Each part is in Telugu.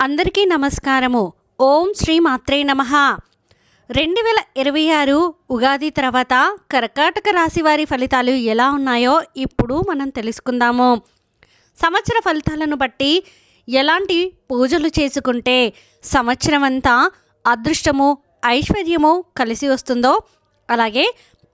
అందరికీ నమస్కారము. ఓం శ్రీ మాత్రే నమః. 2026 ఉగాది తర్వాత కర్కాటక రాశి వారి ఫలితాలు ఎలా ఉన్నాయో ఇప్పుడు మనం తెలుసుకుందాము. సంవత్సర ఫలితాలను బట్టి ఎలాంటి పూజలు చేసుకుంటే సంవత్సరం అంతా అదృష్టము ఐశ్వర్యము కలిసి వస్తుందో, అలాగే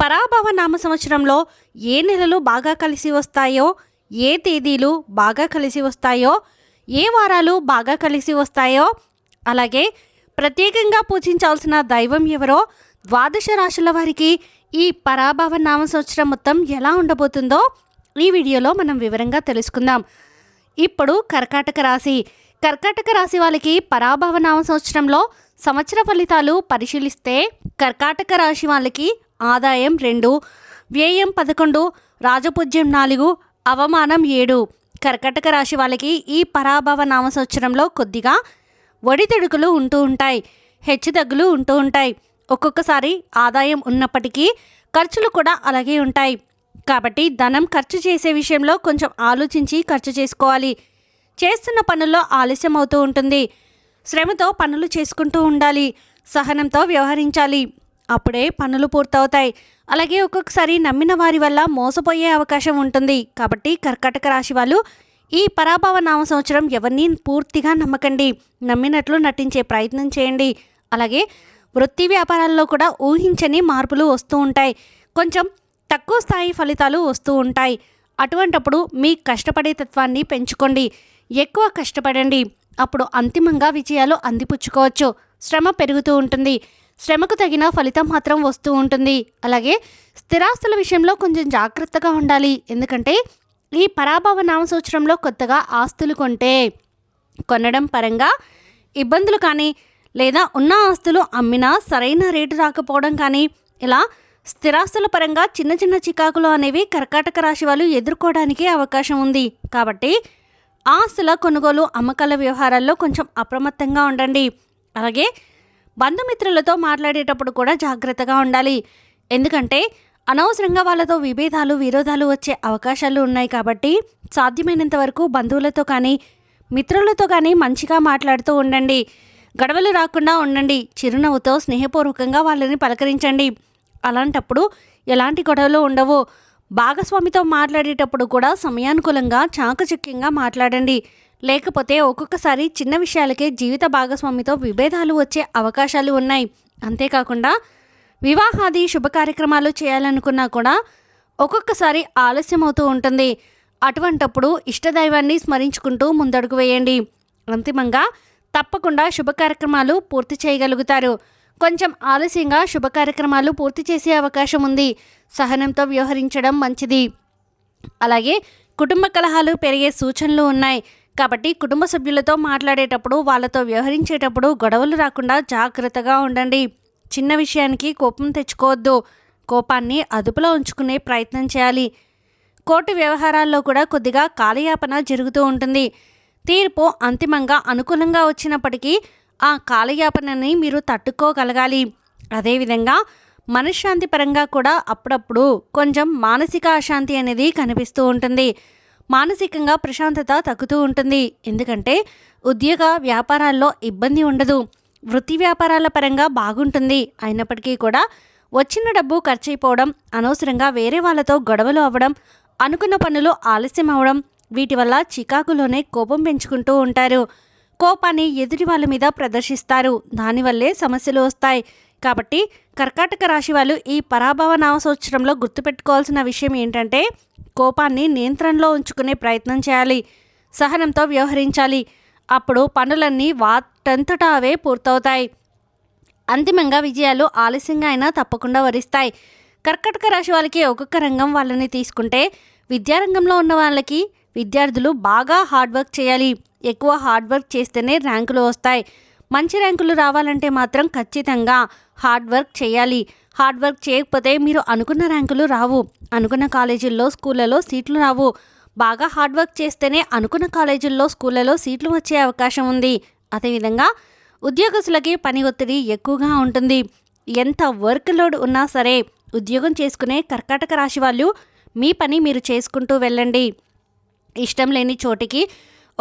పరాభవ నామ సంవత్సరంలో ఏ నెలలు బాగా కలిసి వస్తాయో, ఏ తేదీలు బాగా కలిసి వస్తాయో, ఏ వారాలు బాగా కలిసి వస్తాయో, అలాగే ప్రత్యేకంగా పూజించాల్సిన దైవం ఎవరో, ద్వాదశ రాశుల వారికి ఈ పరాభవ నామ సంవత్సరం మొత్తం ఎలా ఉండబోతుందో ఈ వీడియోలో మనం వివరంగా తెలుసుకుందాం. ఇప్పుడు కర్కాటక రాశి వాళ్ళకి పరాభవ నామ సంవత్సరంలో సంవత్సర ఫలితాలు పరిశీలిస్తే కర్కాటక రాశి వాళ్ళకి ఆదాయం 2, వ్యయం 11, రాజపూజ్యం 4, అవమానం 7. కర్కాటక రాశి వాళ్ళకి ఈ పరాభవ నామ సంవత్సరంలో కొద్దిగా ఒడిదుడుకులు ఉంటూ ఉంటాయి, హెచ్చుతగ్గులు ఉంటూ ఉంటాయి. ఒక్కొక్కసారి ఆదాయం ఉన్నప్పటికీ ఖర్చులు కూడా అలాగే ఉంటాయి. కాబట్టి ధనం ఖర్చు చేసే విషయంలో కొంచెం ఆలోచించి ఖర్చు చేసుకోవాలి. చేస్తున్న పనుల్లో ఆలస్యం అవుతూ ఉంటుంది. శ్రమతో పనులు చేసుకుంటూ ఉండాలి. సహనంతో వ్యవహరించాలి. అప్పుడే పనులు పూర్తవుతాయి. అలాగే ఒక్కొక్కసారి నమ్మిన వారి వల్ల మోసపోయే అవకాశం ఉంటుంది. కాబట్టి కర్కాటక రాశి వాళ్ళు ఈ పరాభవ నామ సంవత్సరం ఎవరిని పూర్తిగా నమ్మకండి. నమ్మినట్లు నటించే ప్రయత్నం చేయండి. అలాగే వృత్తి వ్యాపారాల్లో కూడా ఊహించని మార్పులు వస్తూ ఉంటాయి. కొంచెం తక్కువ స్థాయి ఫలితాలు వస్తూ ఉంటాయి. అటువంటప్పుడు మీ కష్టపడే తత్వాన్ని పెంచుకోండి. ఎక్కువ కష్టపడండి. అప్పుడు అంతిమంగా విజయాలు అందిపుచ్చుకోవచ్చు. శ్రమ పెరుగుతూ ఉంటుంది. శ్రమకు తగిన ఫలితం మాత్రం వస్తూ ఉంటుంది. అలాగే స్థిరాస్తుల విషయంలో కొంచెం జాగ్రత్తగా ఉండాలి. ఎందుకంటే ఈ పరాభవ నామ సంవత్సరంలో కొత్తగా ఆస్తులు కొనడం పరంగా ఇబ్బందులు కానీ, లేదా ఉన్న ఆస్తులు అమ్మినా సరైన రేటు రాకపోవడం కానీ, ఇలా స్థిరాస్తుల పరంగా చిన్న చిన్న చికాకులు అనేవి కర్కాటక రాశి వాళ్ళు ఎదుర్కోవడానికి అవకాశం ఉంది. కాబట్టి ఆస్తుల కొనుగోలు అమ్మకాల వ్యవహారాల్లో కొంచెం అప్రమత్తంగా ఉండండి. అలాగే బంధుమిత్రులతో మాట్లాడేటప్పుడు కూడా జాగ్రత్తగా ఉండాలి. ఎందుకంటే అనవసరంగా వాళ్ళతో విభేదాలు విరోధాలు వచ్చే అవకాశాలు ఉన్నాయి. కాబట్టి సాధ్యమైనంత వరకు బంధువులతో కానీ మిత్రులతో కానీ మంచిగా మాట్లాడుతూ ఉండండి. గొడవలు రాకుండా ఉండండి. చిరునవ్వుతో స్నేహపూర్వకంగా వాళ్ళని పలకరించండి. అలాంటప్పుడు ఎలాంటి గొడవలు ఉండవు. భాగస్వామితో మాట్లాడేటప్పుడు కూడా సమయానుకూలంగా చాకచక్యంగా మాట్లాడండి. లేకపోతే ఒక్కొక్కసారి చిన్న విషయాలకే జీవిత భాగస్వామితో విభేదాలు వచ్చే అవకాశాలు ఉన్నాయి. అంతేకాకుండా వివాహాది శుభ కార్యక్రమాలు చేయాలనుకున్నా కూడా ఒక్కొక్కసారి ఆలస్యం అవుతూ ఉంటుంది. అటువంటప్పుడు ఇష్టదైవాన్ని స్మరించుకుంటూ ముందడుగు వేయండి. అంతిమంగా తప్పకుండా శుభ కార్యక్రమాలు పూర్తి చేయగలుగుతారు. కొంచెం ఆలస్యంగా శుభ కార్యక్రమాలు పూర్తి చేసే అవకాశం ఉంది. సహనంతో వ్యవహరించడం మంచిది. అలాగే కుటుంబ కలహాలు పెరిగే సూచనలు ఉన్నాయి. కాబట్టి కుటుంబ సభ్యులతో మాట్లాడేటప్పుడు, వాళ్ళతో వ్యవహరించేటప్పుడు గొడవలు రాకుండా జాగ్రత్తగా ఉండండి. చిన్న విషయానికి కోపం తెచ్చుకోవద్దు. కోపాన్ని అదుపులో ఉంచుకునే ప్రయత్నం చేయాలి. కోర్టు వ్యవహారాల్లో కూడా కొద్దిగా కాలయాపన జరుగుతూ ఉంటుంది. తీర్పు అంతిమంగా అనుకూలంగా వచ్చినప్పటికీ ఆ కాలయాపనని మీరు తట్టుకోగలగాలి. అదేవిధంగా మనశ్శాంతి పరంగా కూడా అప్పుడప్పుడు కొంచెం మానసిక అశాంతి అనేది కనిపిస్తూ ఉంటుంది. మానసికంగా ప్రశాంతత తగ్గుతూ ఉంటుంది. ఎందుకంటే ఉద్యోగ వ్యాపారాల్లో ఇబ్బంది ఉండదు. వృత్తి వ్యాపారాల పరంగా బాగుంటుంది. అయినప్పటికీ కూడా వచ్చిన డబ్బు ఖర్చు అయిపోవడం, అనవసరంగా వేరే వాళ్ళతో గొడవలు అవ్వడం, అనుకున్న పనులు ఆలస్యం అవ్వడం, వీటి వల్ల చికాకులోనే కోపం పెంచుకుంటూ ఉంటారు. కోపాన్ని ఎదుటి వాళ్ళ మీద ప్రదర్శిస్తారు. దానివల్లే సమస్యలు వస్తాయి. కాబట్టి కర్కాటక రాశి వాళ్ళు ఈ పరాభవ నామ సంవత్సరంలో గుర్తుపెట్టుకోవాల్సిన విషయం ఏంటంటే కోపాన్ని నియంత్రణలో ఉంచుకునే ప్రయత్నం చేయాలి. సహనంతో వ్యవహరించాలి. అప్పుడు పనులన్నీ వాటంతటా అవే పూర్తవుతాయి. అంతిమంగా విజయాలు ఆలస్యంగా అయినా తప్పకుండా వరిస్తాయి. కర్కాటక రాశి వాళ్ళకి ఒక్కొక్క రంగం వాళ్ళని తీసుకుంటే విద్యారంగంలో ఉన్న వాళ్ళకి విద్యార్థులు బాగా హార్డ్ వర్క్ చేయాలి. ఎక్కువ హార్డ్ వర్క్ చేస్తేనే ర్యాంకులు వస్తాయి. మంచి ర్యాంకులు రావాలంటే మాత్రం ఖచ్చితంగా హార్డ్ వర్క్ చేయాలి. హార్డ్ వర్క్ చేయకపోతే మీరు అనుకున్న ర్యాంకులు రావు. అనుకున్న కాలేజీల్లో స్కూళ్ళలో సీట్లు రావు. బాగా హార్డ్ వర్క్ చేస్తేనే అనుకున్న కాలేజీల్లో స్కూళ్ళలో సీట్లు వచ్చే అవకాశం ఉంది. అదేవిధంగా ఉద్యోగస్తులకి పని ఒత్తిడి ఎక్కువగా ఉంటుంది. ఎంత వర్క్ లోడ్ ఉన్నా సరే ఉద్యోగం చేసుకునే కర్కాటక రాశి వాళ్ళు మీ పని మీరు చేసుకుంటూ వెళ్ళండి. ఇష్టం లేని చోటికి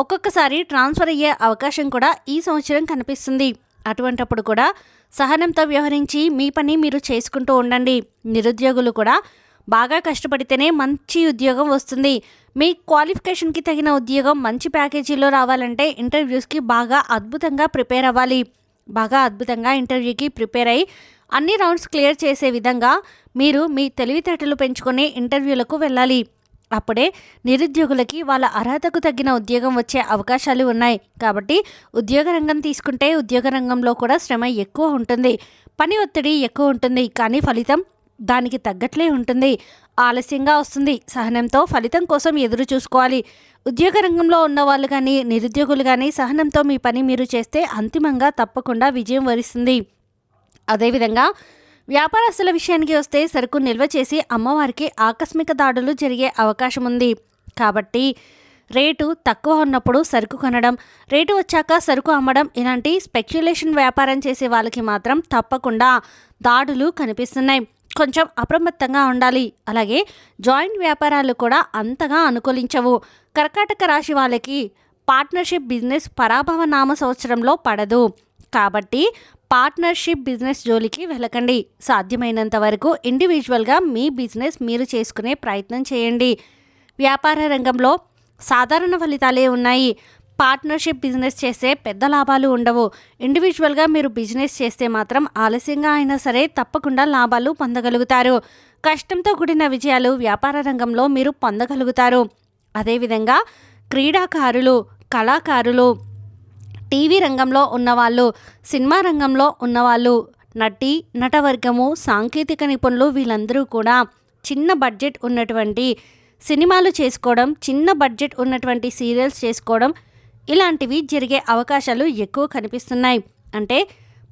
ఒక్కొక్కసారి ట్రాన్స్ఫర్ అయ్యే అవకాశం కూడా ఈ సంవత్సరం కనిపిస్తుంది. అటువంటప్పుడు కూడా సహనంతో వ్యవహరించి మీ పని మీరు చేసుకుంటూ ఉండండి. నిరుద్యోగులు కూడా బాగా కష్టపడితేనే మంచి ఉద్యోగం వస్తుంది. మీ క్వాలిఫికేషన్కి తగిన ఉద్యోగం మంచి ప్యాకేజీలో రావాలంటే ఇంటర్వ్యూస్కి బాగా అద్భుతంగా ప్రిపేర్ అవ్వాలి. బాగా అద్భుతంగా ఇంటర్వ్యూకి ప్రిపేర్ అయ్యి అన్ని రౌండ్స్ క్లియర్ చేసే విధంగా మీరు మీ తెలివితేటలు పెంచుకొని ఇంటర్వ్యూలకు వెళ్ళాలి. అప్పుడే నిరుద్యోగులకి వాళ్ళ అర్హతకు తగ్గిన ఉద్యోగం వచ్చే అవకాశాలు ఉన్నాయి. కాబట్టి ఉద్యోగ రంగం తీసుకుంటే ఉద్యోగ రంగంలో కూడా శ్రమ ఎక్కువ ఉంటుంది, పని ఒత్తిడి ఎక్కువ ఉంటుంది. కానీ ఫలితం దానికి తగ్గట్లే ఉంటుంది, ఆలస్యంగా వస్తుంది. సహనంతో ఫలితం కోసం ఎదురు చూసుకోవాలి. ఉద్యోగ రంగంలో ఉన్న వాళ్ళు కానీ నిరుద్యోగులు కానీ సహనంతో మీ పని మీరు చేస్తే అంతిమంగా తప్పకుండా విజయం వరిస్తుంది. అదేవిధంగా వ్యాపారస్తుల విషయానికి వస్తే సరుకు నిల్వ చేసి అమ్మవారికి ఆకస్మిక దాడులు జరిగే అవకాశం ఉంది. కాబట్టి రేటు తక్కువ ఉన్నప్పుడు సరుకు కొనడం, రేటు వచ్చాక సరుకు అమ్మడం ఇలాంటి స్పెక్యులేషన్ వ్యాపారం చేసే వాళ్ళకి మాత్రం తప్పకుండా దాడులు కనిపిస్తున్నాయి. కొంచెం అప్రమత్తంగా ఉండాలి. అలాగే జాయింట్ వ్యాపారాలు కూడా అంతగా అనుకూలించవు. కర్కాటక రాశి వాళ్ళకి పార్ట్నర్షిప్ బిజినెస్ పరాభవ నామ సంవత్సరంలో పడదు. కాబట్టి పార్ట్నర్షిప్ బిజినెస్ జోలికి వెళ్ళకండి. సాధ్యమైనంత వరకు ఇండివిజువల్గా మీ బిజినెస్ మీరు చేసుకునే ప్రయత్నం చేయండి. వ్యాపార రంగంలో సాధారణ ఫలితాలే ఉన్నాయి. పార్ట్నర్షిప్ బిజినెస్ చేస్తే పెద్ద లాభాలు ఉండవు. ఇండివిజువల్గా మీరు బిజినెస్ చేస్తే మాత్రం ఆలస్యంగా అయినా సరే తప్పకుండా లాభాలు పొందగలుగుతారు. కష్టంతో కూడిన విజయాలు వ్యాపార రంగంలో మీరు పొందగలుగుతారు. అదేవిధంగా క్రీడాకారులు, కళాకారులు, టీవీ రంగంలో ఉన్నవాళ్ళు, సినిమా రంగంలో ఉన్నవాళ్ళు, నటి నటవర్గము, సాంకేతిక నిపుణులు వీళ్ళందరూ కూడా చిన్న బడ్జెట్ ఉన్నటువంటి సినిమాలు చేసుకోవడం, చిన్న బడ్జెట్ ఉన్నటువంటి సీరియల్స్ చేసుకోవడం ఇలాంటివి జరిగే అవకాశాలు ఎక్కువ కనిపిస్తున్నాయి. అంటే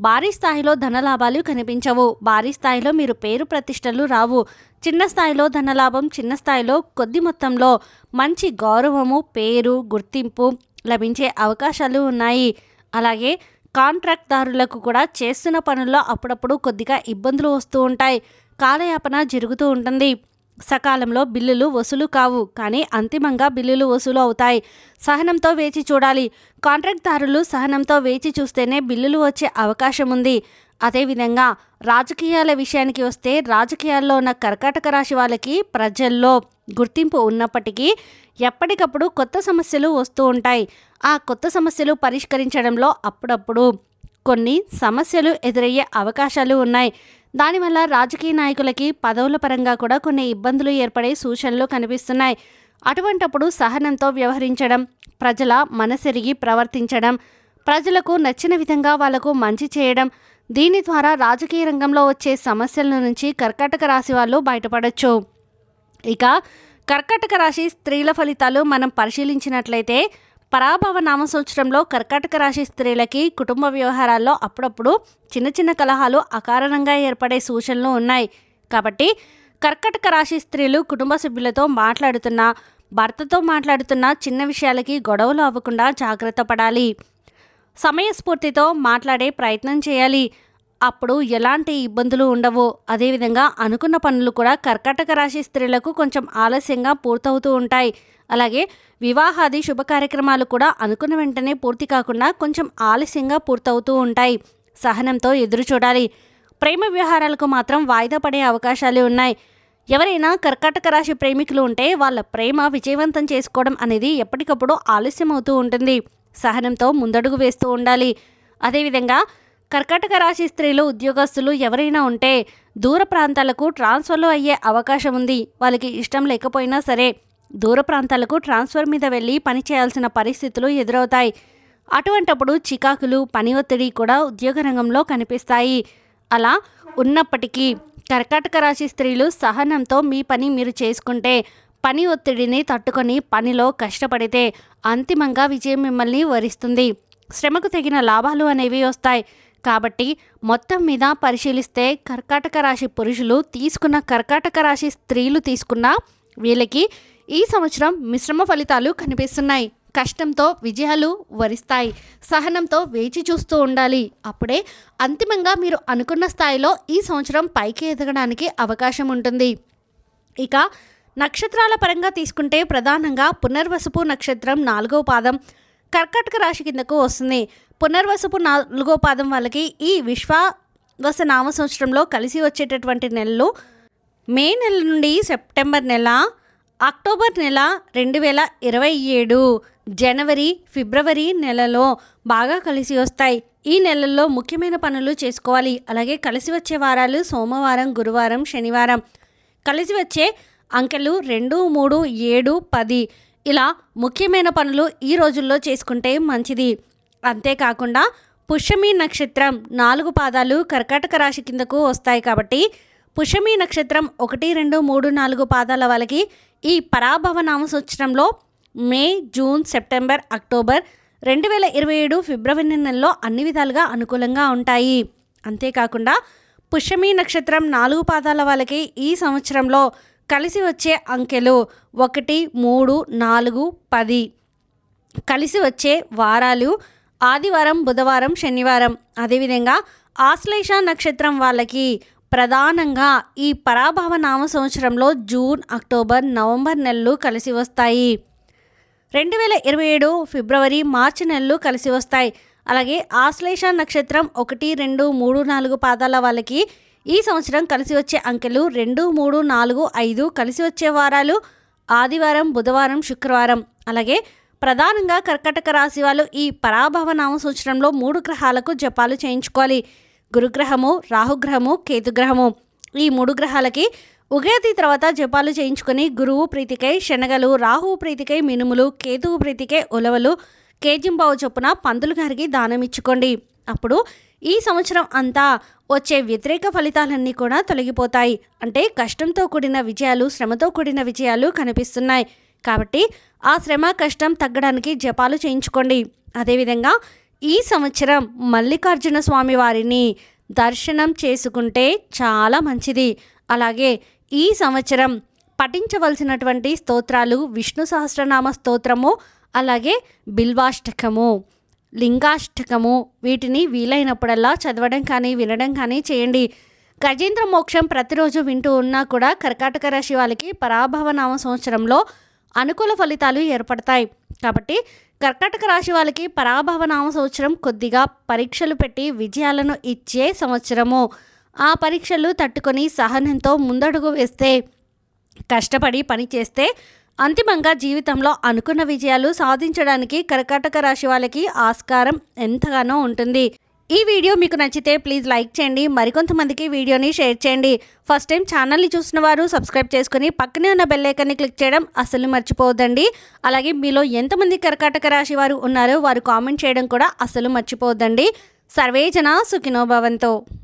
భారీ స్థాయిలో ధనలాభాలు కనిపించవు. భారీ స్థాయిలో మీరు పేరు ప్రతిష్టలు రావు. చిన్న స్థాయిలో ధనలాభం, చిన్న స్థాయిలో కొద్ది మొత్తంలో మంచి గౌరవము, పేరు, గుర్తింపు లభించే అవకాశాలు ఉన్నాయి. అలాగే కాంట్రాక్ట్దారులకు కూడా చేస్తున్న పనుల్లో అప్పుడప్పుడు కొద్దిగా ఇబ్బందులు వస్తూ ఉంటాయి. కాలయాపన జరుగుతూ ఉంటుంది. సకాలంలో బిల్లులు వసూలు కావు, కానీ అంతిమంగా బిల్లులు వసూలు అవుతాయి. సహనంతో వేచి చూడాలి. కాంట్రాక్ట్దారులు సహనంతో వేచి చూస్తేనే బిల్లులు వచ్చే అవకాశం ఉంది. అదేవిధంగా రాజకీయాల విషయానికి వస్తే రాజకీయాల్లో ఉన్న కర్కాటక రాశి వాళ్ళకి ప్రజల్లో గుర్తింపు ఉన్నప్పటికీ ఎప్పటికప్పుడు కొత్త సమస్యలు వస్తూ ఉంటాయి. ఆ కొత్త సమస్యలు పరిష్కరించడంలో అప్పుడప్పుడు కొన్ని సమస్యలు ఎదురయ్యే అవకాశాలు ఉన్నాయి. దానివల్ల రాజకీయ నాయకులకి పదవుల పరంగా కూడా కొన్ని ఇబ్బందులు ఏర్పడే సూచనలు కనిపిస్తున్నాయి. అటువంటప్పుడు సహనంతో వ్యవహరించడం, ప్రజల మనసెరిగి ప్రవర్తించడం, ప్రజలకు నచ్చిన విధంగా వాళ్లకు మంచి చేయడం, దీని ద్వారా రాజకీయ రంగంలో వచ్చే సమస్యల నుంచి కర్కాటక రాశి వాళ్ళు బయటపడవచ్చు. ఇక కర్కాటక రాశి స్త్రీల ఫలితాలు మనం పరిశీలించినట్లయితే పరాభవ నామ సంవత్సరంలో కర్కాటక రాశి స్త్రీలకి కుటుంబ వ్యవహారాల్లో అప్పుడప్పుడు చిన్న చిన్న కలహాలు అకారణంగా ఏర్పడే సూచనలు ఉన్నాయి. కాబట్టి కర్కాటక రాశి స్త్రీలు కుటుంబ సభ్యులతో మాట్లాడుతున్నా, భర్తతో మాట్లాడుతున్న చిన్న విషయాలకి గొడవలు అవ్వకుండా జాగ్రత్త పడాలి. సమయస్ఫూర్తితో మాట్లాడే ప్రయత్నం చేయాలి. అప్పుడు ఎలాంటి ఇబ్బందులు ఉండవు. అదేవిధంగా అనుకున్న పనులు కూడా కర్కాటక రాశి స్త్రీలకు కొంచెం ఆలస్యంగా పూర్తవుతూ ఉంటాయి. అలాగే వివాహాది శుభ కార్యక్రమాలు కూడా అనుకున్న వెంటనే పూర్తి కాకుండా కొంచెం ఆలస్యంగా పూర్తవుతూ ఉంటాయి. సహనంతో ఎదురు చూడాలి. ప్రేమ వ్యవహారాలకు మాత్రం వాయిదా పడే అవకాశాలు ఉన్నాయి. ఎవరైనా కర్కాటక రాశి ప్రేమికులు ఉంటే వాళ్ళ ప్రేమ విజయవంతం చేసుకోవడం అనేది ఎప్పటికప్పుడు ఆలస్యం అవుతూ ఉంటుంది. సహనంతో ముందడుగు వేస్తూ ఉండాలి. అదేవిధంగా కర్కాటక రాశి స్త్రీలు, ఉద్యోగస్తులు ఎవరైనా ఉంటే దూర ప్రాంతాలకు ట్రాన్స్ఫర్లు అయ్యే అవకాశం ఉంది. వాళ్ళకి ఇష్టం లేకపోయినా సరే దూర ప్రాంతాలకు ట్రాన్స్ఫర్ మీద వెళ్ళి పని చేయాల్సిన పరిస్థితులు ఎదురవుతాయి. అటువంటప్పుడు చికాకులు, పని ఒత్తిడి కూడా ఉద్యోగ రంగంలో కనిపిస్తాయి. అలా ఉన్నప్పటికీ కర్కాటక రాశి స్త్రీలు సహనంతో మీ పని మీరు చేసుకుంటే, పని ఒత్తిడిని తట్టుకొని పనిలో కష్టపడితే అంతిమంగా విజయం మిమ్మల్ని వరిస్తుంది. శ్రమకు తగిన లాభాలు అనేవి వస్తాయి. కాబట్టి మొత్తం మీద పరిశీలిస్తే కర్కాటక రాశి పురుషులు తీసుకున్న, కర్కాటక రాశి స్త్రీలు తీసుకున్న వీళ్ళకి ఈ సంవత్సరం మిశ్రమ ఫలితాలు కనిపిస్తున్నాయి. కష్టంతో విజయాలు వరిస్తాయి. సహనంతో వేచి చూస్తూ ఉండాలి. అప్పుడే అంతిమంగా మీరు అనుకున్న స్థాయిలో ఈ సంవత్సరం పైకి ఎదగడానికి అవకాశం ఉంటుంది. ఇక నక్షత్రాల పరంగా తీసుకుంటే ప్రధానంగా పునర్వసుపు నక్షత్రం 4వ పాదం కర్కాటక రాశి కిందకు వస్తుంది. పునర్వసుపు 4వ పాదం వాళ్ళకి ఈ విశ్వావస నామ సంవత్సరంలో కలిసి వచ్చేటటువంటి నెలలు మే నెల నుండి సెప్టెంబర్ నెల, అక్టోబర్ నెల 2027, జనవరి, ఫిబ్రవరి నెలలో బాగా కలిసి వస్తాయి. ఈ నెలల్లో ముఖ్యమైన పనులు చేసుకోవాలి. అలాగే కలిసి వచ్చే వారాలు సోమవారం, గురువారం, శనివారం. కలిసి వచ్చే అంకెలు 2, 3, 7, 10. ఇలా ముఖ్యమైన పనులు ఈ రోజుల్లో చేసుకుంటే మంచిది. అంతేకాకుండా పుష్యమి నక్షత్రం 4 పాదాలు కర్కాటక రాశి కిందకు వస్తాయి కాబట్టి పుష్యమి నక్షత్రం 1, 2, 3, 4 పాదాల వాళ్ళకి ఈ పరాభవ నామ సంవత్సరంలో మే, జూన్, సెప్టెంబర్, అక్టోబర్ 2027, ఫిబ్రవరి నెలలో అన్ని విధాలుగా అనుకూలంగా ఉంటాయి. అంతేకాకుండా పుష్యమి నక్షత్రం 4 పాదాల వాళ్ళకి ఈ సంవత్సరంలో కలిసి వచ్చే అంకెలు 1, 3, 4, 10. కలిసి వచ్చే వారాలు ఆదివారం, బుధవారం, శనివారం. అదేవిధంగా ఆశ్లేష నక్షత్రం వాళ్ళకి ప్రధానంగా ఈ పరాభవ నామ సంవత్సరంలో జూన్, అక్టోబర్, నవంబర్ నెలలు కలిసి వస్తాయి. 2027 ఫిబ్రవరి, మార్చి నెలలు కలిసి వస్తాయి. అలాగే ఆశ్లేష నక్షత్రం 1, 2, 3, 4 పాదాల వాళ్ళకి ఈ సంవత్సరం కలిసి వచ్చే అంకెలు 2, 3, 4, 5. కలిసి వచ్చే వారాలు ఆదివారం, బుధవారం, శుక్రవారం. అలాగే ప్రధానంగా కర్కాటక రాశి వాళ్ళు ఈ పరాభవ నామ సంవత్సరంలో 3 గ్రహాలకు జపాలు చేయించుకోవాలి. గురుగ్రహము, రాహుగ్రహము, కేతుగ్రహము. ఈ 3 గ్రహాలకి ఉగాది తర్వాత జపాలు చేయించుకొని గురువు ప్రీతికై శనగలు, రాహువు ప్రీతికై మినుములు, కేతువు ప్రీతికై ఉలవలు కేజింబావు చొప్పున పంతులు గారికి దానం ఇచ్చుకోండి. అప్పుడు ఈ సంవత్సరం అంతా వచ్చే వ్యతిరేక ఫలితాలన్నీ కూడా తొలగిపోతాయి. అంటే కష్టంతో కూడిన విజయాలు, శ్రమతో కూడిన విజయాలు కనిపిస్తున్నాయి. కాబట్టి ఆ శ్రమ, కష్టం తగ్గడానికి జపాలు చేయించుకోండి. అదేవిధంగా ఈ సంవత్సరం మల్లికార్జున స్వామి వారిని దర్శనం చేసుకుంటే చాలా మంచిది. అలాగే ఈ సంవత్సరం పఠించవలసినటువంటి స్తోత్రాలు విష్ణు సహస్రనామ స్తోత్రము, అలాగే బిల్వాష్టకము, లింగాష్టకము. వీటిని వీలైనప్పుడల్లా చదవడం కానీ వినడం కానీ చేయండి. గజేంద్ర మోక్షం ప్రతిరోజు వింటూ ఉన్నా కూడా కర్కాటక రాశి వాళ్ళకి పరాభవ నామ సంవత్సరంలో అనుకూల ఫలితాలు ఏర్పడతాయి. కాబట్టి కర్కాటక రాశి వాళ్ళకి పరాభవ నామ సంవత్సరం కొద్దిగా పరీక్షలు పెట్టి విజయాలను ఇచ్చే సంవత్సరము. ఆ పరీక్షలు తట్టుకొని సహనంతో ముందడుగు వేస్తే, కష్టపడి పని చేస్తే అంతిమంగా జీవితంలో అనుకున్న విజయాలు సాధించడానికి కర్కాటక రాశి వాళ్ళకి ఆస్కారం ఎంతగానో ఉంటుంది. ఈ వీడియో మీకు నచ్చితే ప్లీజ్ లైక్ చేయండి. మరికొంతమందికి వీడియోని షేర్ చేయండి. ఫస్ట్ టైం ఛానల్ని చూసిన వారు సబ్స్క్రైబ్ చేసుకుని పక్కనే ఉన్న బెల్ ఐకాన్ని క్లిక్ చేయడం అస్సలు మర్చిపోవద్దండి. అలాగే మీలో ఎంతమంది కర్కాటక రాశి వారు ఉన్నారో వారు కామెంట్ చేయడం కూడా అస్సలు మర్చిపోవద్దండి. సర్వే జన సుఖినో భవంతో.